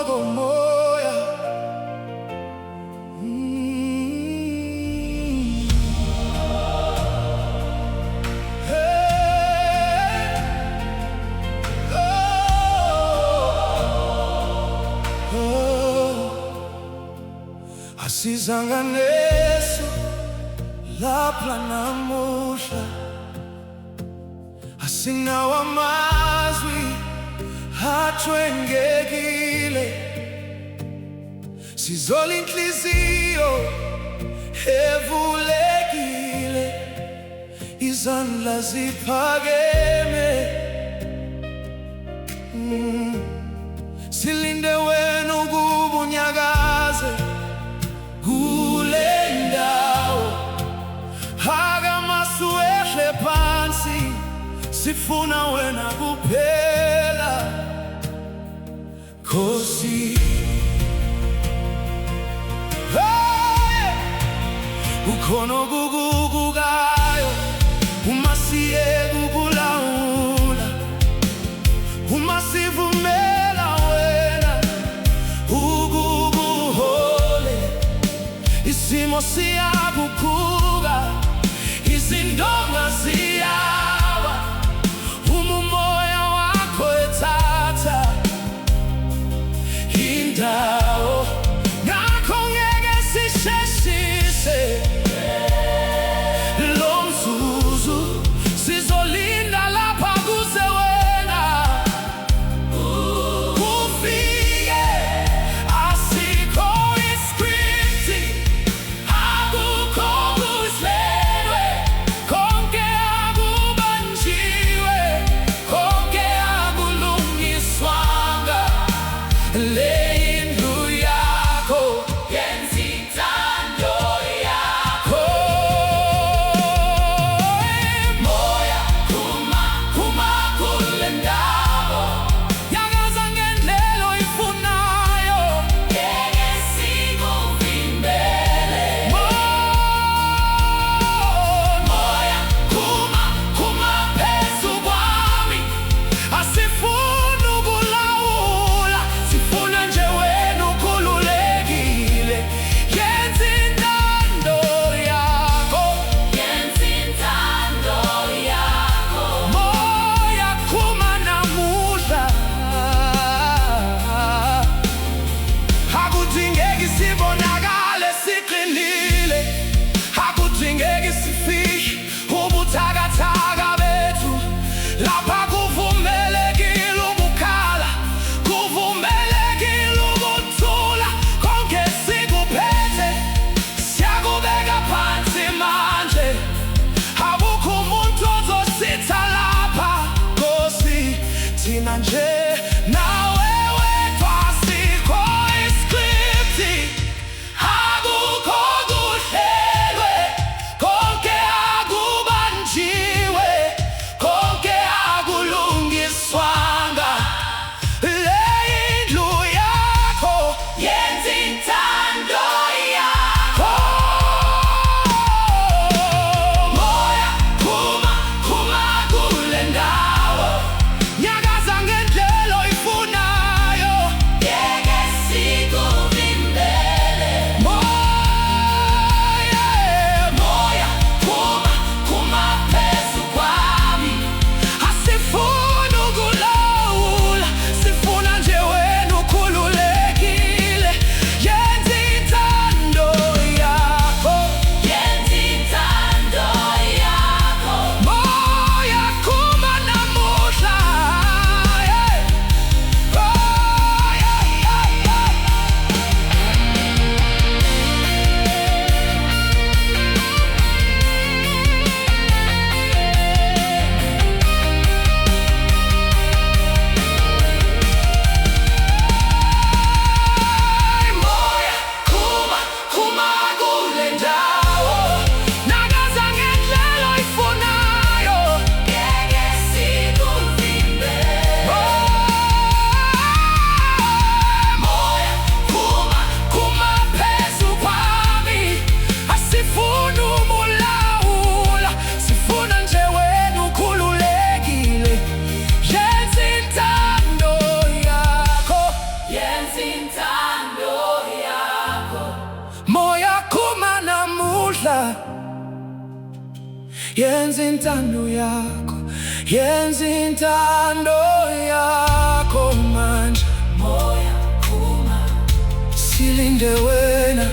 komoya. Asizanga neso lapha namuhla, asinawo amazwi athwengekile. Sizola inhliziyo evulekile, izandla ziphakeme. Silinde wena ukuba unyakaze kule ndawo, akamasu ehle phansi, sifuna wena kuphela. Khosi, hey, ukhona okugugukayo uma siyeka ukulawula, uma sivumela wena ukukuhole. Isimo siyaguquka, izindonga ziyawa, uma umoya wakho ethatha indawo. Ngakho ngeke sisheshise lo mzuzu, sizolinda lapha kuze wena ufike. Asikho iskripti, akukho kuhlelwe, konke akube yenza intando yakho, yenza intando yakho manje. Moya phuma silinde wena